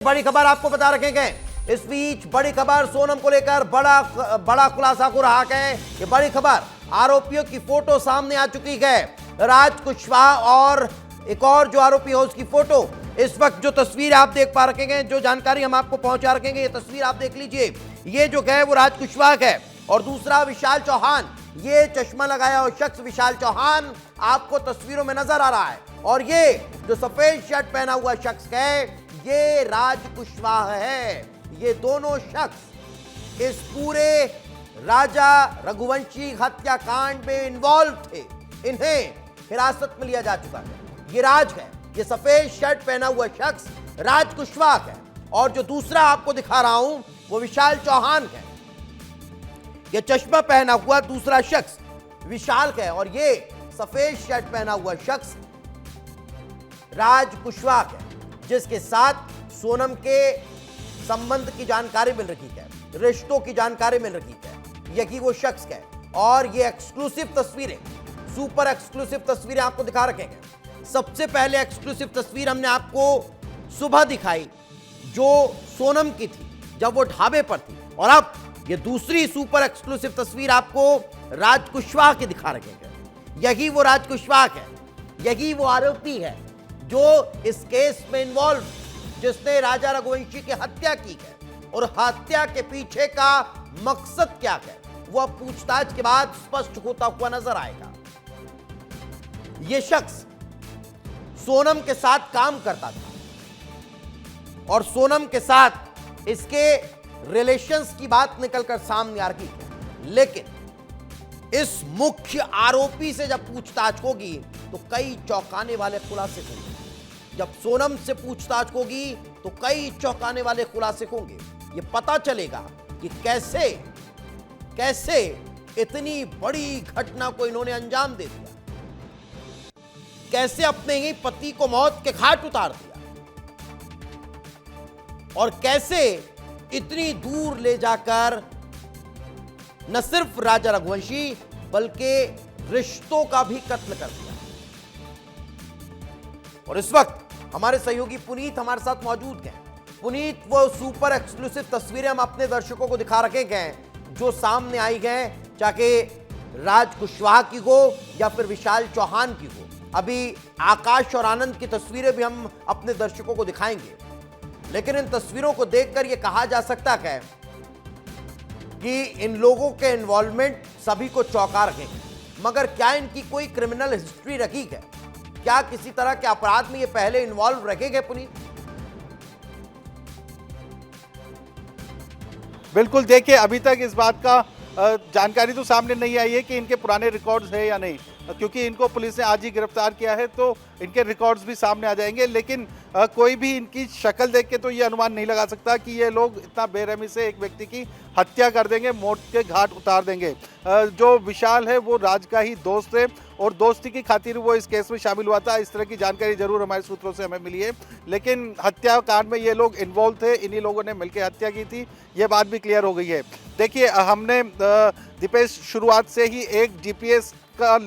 बड़ी खबर आपको बता रखेंगे। इस बीच बड़ी खबर सोनम को लेकर बड़ा खुलासा हो रहा है। ये बड़ी खबर, आरोपियों की फोटो सामने आ चुकी है। राज कुशवाहा और एक और जो आरोपी है उसकी फोटो। इस वक्त जो तस्वीर आप देख पा रखेंगे, जो जानकारी हम आपको पहुंचा रखेंगे, ये तस्वीर आप देख लीजिए। ये जो है वो राज कुशवाहा है और दूसरा विशाल चौहान। ये चश्मा लगाया हुआ शख्स विशाल चौहान आपको तस्वीरों में नजर आ रहा है और ये जो सफेद शर्ट पहना हुआ शख्स है ये राज कुशवाहा है। ये दोनों शख्स इस पूरे राजा रघुवंशी हत्याकांड में इन्वॉल्व थे। इन्हें हिरासत में लिया जा चुका है। ये राज है, ये सफेद शर्ट पहना हुआ शख्स राज कुशवाहा है और जो दूसरा आपको दिखा रहा हूं वो विशाल चौहान है। ये चश्मा पहना हुआ दूसरा शख्स विशाल है और ये सफेद शर्ट पहना हुआ शख्स राज कुशवाहा है, जिसके साथ सोनम के संबंध की जानकारी मिल रही है, रिश्तों की जानकारी मिल रही है। यही वो शख्स है और ये एक्सक्लूसिव तस्वीरें, सुपर एक्सक्लूसिव तस्वीरें आपको दिखा रखेंगे। सबसे पहले एक्सक्लूसिव तस्वीर हमने आपको सुबह दिखाई जो सोनम की थी जब वो ढाबे पर थी और अब ये दूसरी सुपर एक्सक्लूसिव तस्वीर आपको राज कुशवाहा की दिखा रखेंगे। यही वो राज कुशवाहा है, यही वो आरोपी है जो इस केस में इन्वॉल्व, जिसने राजा रघुवंशी की हत्या की है और हत्या के पीछे का मकसद क्या है वह पूछताछ के बाद स्पष्ट होता हुआ नजर आएगा। यह शख्स सोनम के साथ काम करता था और सोनम के साथ इसके रिलेशंस की बात निकलकर सामने आ रही है, लेकिन इस मुख्य आरोपी से जब पूछताछ होगी तो कई चौंकाने वाले खुलासे होंगे। जब सोनम से पूछताछ होगी तो कई चौंकाने वाले खुलासे होंगे। यह पता चलेगा कि कैसे कैसे इतनी बड़ी घटना को इन्होंने अंजाम दे दिया, कैसे अपने ही पति को मौत के घाट उतार दिया और कैसे इतनी दूर ले जाकर न सिर्फ राजा रघुवंशी बल्कि रिश्तों का भी कत्ल कर दिया। और इस वक्त हमारे सहयोगी पुनीत हमारे साथ मौजूद हैं। पुनीत, वो सुपर एक्सक्लूसिव तस्वीरें हम अपने दर्शकों को दिखा रखे हैं जो सामने आई हैं, चाहे राज कुशवाहा की हो या फिर विशाल चौहान की हो। अभी आकाश और आनंद की तस्वीरें भी हम अपने दर्शकों को दिखाएंगे, लेकिन इन तस्वीरों को देखकर यह कहा जा सकता है कि इन लोगों के इन्वॉल्वमेंट सभी को चौंका रखेंगे। मगर क्या इनकी कोई क्रिमिनल हिस्ट्री रखी है? क्या किसी तरह के अपराध में ये पहले इन्वॉल्व रखेंगे पुनीत? बिल्कुल, देखिए अभी तक इस बात का जानकारी तो सामने नहीं आई है कि इनके पुराने रिकॉर्ड्स है या नहीं, क्योंकि इनको पुलिस ने आज ही गिरफ्तार किया है तो इनके रिकॉर्ड्स भी सामने आ जाएंगे। लेकिन कोई भी इनकी शक्ल देख के तो ये अनुमान नहीं लगा सकता कि ये लोग इतना बेरहमी से एक व्यक्ति की हत्या कर देंगे, मौत के घाट उतार देंगे। जो विशाल है वो राज का ही दोस्त है और दोस्ती की खातिर वो इस केस में शामिल हुआ था। इस तरह की जानकारी जरूर हमारे सूत्रों से हमें मिली है, लेकिन हत्याकांड में ये लोग इन्वॉल्व थे, इन्हीं लोगों ने मिलकर हत्या की थी, ये बात भी क्लियर हो गई है। देखिए, हमने दीपेश शुरुआत से ही एक जीपीएस का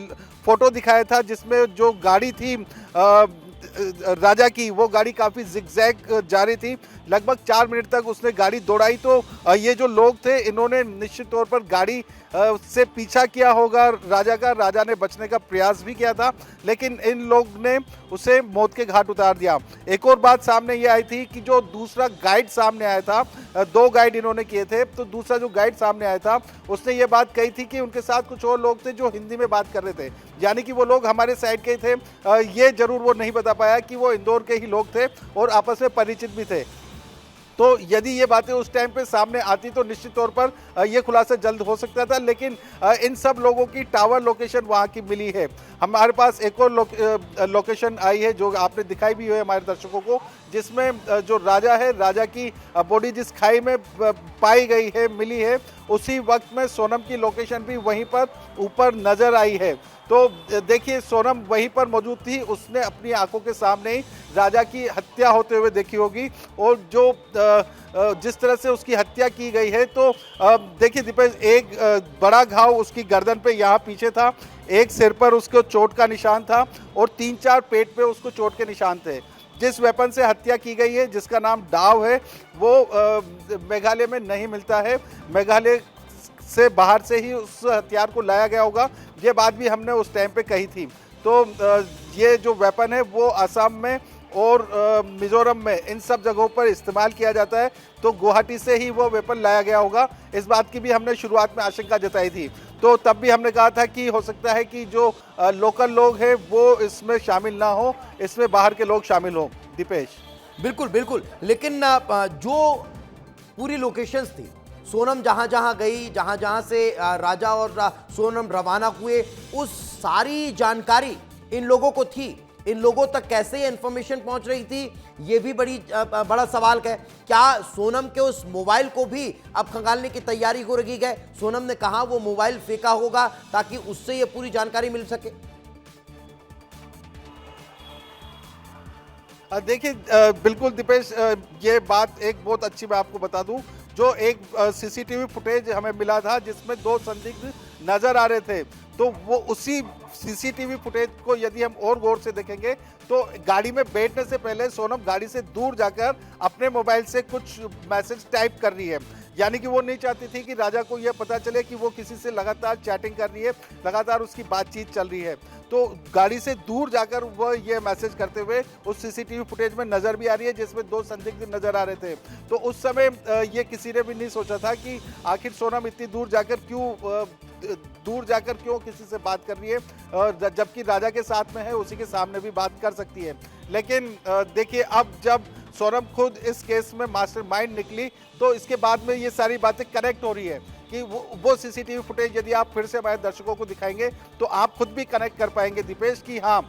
फोटो दिखाया था जिसमें जो गाड़ी थी राजा की, वो गाड़ी काफ़ी जिगजैग जा रही थी। लगभग 4 मिनट तक उसने गाड़ी दौड़ाई तो ये जो लोग थे इन्होंने निश्चित तौर पर गाड़ी से पीछा किया होगा राजा का। राजा ने बचने का प्रयास भी किया था, लेकिन इन लोग ने उसे मौत के घाट उतार दिया। एक और बात सामने ये आई थी कि जो दूसरा गाइड सामने आया था, 2 गाइड इन्होंने किए थे, तो दूसरा जो गाइड सामने आया था उसने ये बात कही थी कि उनके साथ कुछ और लोग थे जो हिंदी में बात कर रहे थे, यानी कि वो लोग हमारे साइड के थे। ये जरूर वो नहीं बता पाया कि वो इंदौर के ही लोग थे और आपस में परिचित भी थे। तो यदि ये बातें उस टाइम पे सामने आती तो निश्चित तौर पर ये खुलासा जल्द हो सकता था, लेकिन इन सब लोगों की टावर लोकेशन वहाँ की मिली है। हमारे पास एक और लोकेशन आई है जो आपने दिखाई भी है हमारे दर्शकों को, जिसमें जो राजा है, राजा की बॉडी जिस खाई में पाई गई है, मिली है, उसी वक्त में सोनम की लोकेशन भी वहीं पर ऊपर नजर आई है। तो देखिए, सोनम वहीं पर मौजूद थी, उसने अपनी आंखों के सामने ही राजा की हत्या होते हुए देखी होगी और जो जिस तरह से उसकी हत्या की गई है, तो देखिए दीपेश, एक बड़ा घाव उसकी गर्दन पे यहाँ पीछे था, एक सिर पर उसको चोट का निशान था और 3-4 पेट पे उसको चोट के निशान थे। जिस वेपन से हत्या की गई है, जिसका नाम डाव है, वो मेघालय में नहीं मिलता है। मेघालय से बाहर से ही उस हथियार को लाया गया होगा, ये बात भी हमने उस टाइम पे कही थी। तो ये जो वेपन है वो असम में और मिजोरम में, इन सब जगहों पर इस्तेमाल किया जाता है। तो गुवाहाटी से ही वो वेपन लाया गया होगा, इस बात की भी हमने शुरुआत में आशंका जताई थी। तो तब भी हमने कहा था कि हो सकता है कि जो लोकल लोग हैं वो इसमें शामिल ना हो, इसमें बाहर के लोग शामिल हों। दीपेश, बिल्कुल बिल्कुल, लेकिन जो पूरी लोकेशंस थी, सोनम जहां जहां गई, जहां जहां से राजा और सोनम रवाना हुए, उस सारी जानकारी इन लोगों को थी। इन लोगों तक कैसे ये इंफॉर्मेशन पहुंच रही थी, ये भी बड़ा सवाल है। क्या सोनम के उस मोबाइल को भी अब खंगालने की तैयारी हो रही है? सोनम ने कहा वो मोबाइल फेंका होगा ताकि उससे ये पूरी जानकारी मिल सके। देखिए बिल्कुल दीपेश, ये बात एक बहुत अच्छी मैं आपको बता दूं। जो एक सीसीटीवी फुटेज हमें मिला था जिसमें 2 संदिग्ध नजर आ रहे थे, तो वो उसी सीसीटीवी फुटेज को यदि हम और गौर से देखेंगे तो गाड़ी में बैठने से पहले सोनम गाड़ी से दूर जाकर अपने मोबाइल से कुछ मैसेज टाइप कर रही है। यानी कि वो नहीं चाहती थी कि राजा को यह पता चले कि वो किसी से लगातार चैटिंग कर रही है, लगातार उसकी बातचीत चल रही है। तो गाड़ी से दूर जाकर वह ये मैसेज करते हुए उस सीसीटीवी फुटेज में नजर भी आ रही है, जिसमें 2 संदिग्ध नजर आ रहे थे। तो उस समय ये किसी ने भी नहीं सोचा था कि आखिर सोनम इतनी दूर जाकर क्यों किसी से बात कर रही है, जबकि राजा के साथ में है, उसी के सामने भी बात कर सकती है। लेकिन देखिए, अब जब सोनम खुद इस केस में मास्टरमाइंड निकली, तो इसके बाद में ये सारी बातें कनेक्ट हो रही है कि वो सीसीटीवी फुटेज यदि आप फिर से हमारे दर्शकों को दिखाएंगे तो आप खुद भी कनेक्ट कर पाएंगे दीपेश कि हाँ,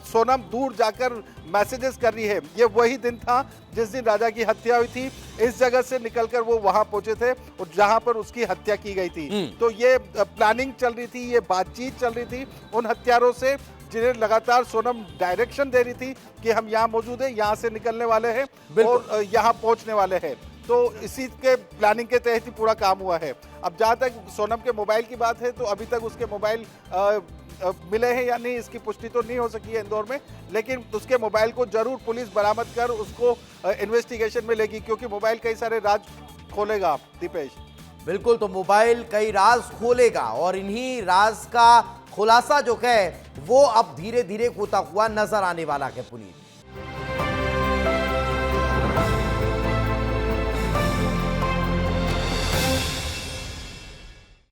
सोनम दूर जाकर मैसेजेस कर रही है। ये वही दिन था जिस दिन राजा की हत्या हुई थी। इस जगह से निकलकर वो वहां पहुंचे थे और जहां पर उसकी हत्या की गई थी। तो ये प्लानिंग चल रही थी, ये बातचीत चल रही थी उन हत्यारों से, जिन्हें लगातार सोनम डायरेक्शन दे रही थी कि हम यहाँ मौजूद हैं, यहाँ से निकलने वाले हैं और यहाँ पहुंचने वाले हैं। तो इसी के प्लानिंग के तहत ही पूरा काम हुआ है। अब जहाँ तक सोनम के मोबाइल की बात है, तो अभी तक उसके मोबाइल मिले हैं या नहीं, इसकी पुष्टि तो नहीं हो सकी है इंदौर में, लेकिन उसके मोबाइल को जरूर पुलिस बरामद कर उसको इन्वेस्टिगेशन में लेगी, क्योंकि मोबाइल कई सारे राज खोलेगा। दीपेश, बिल्कुल, तो मोबाइल कई राज खोलेगा और इन्हीं राज का खुलासा जो है वो अब धीरे धीरे होता हुआ नजर आने वाला है पुनीत।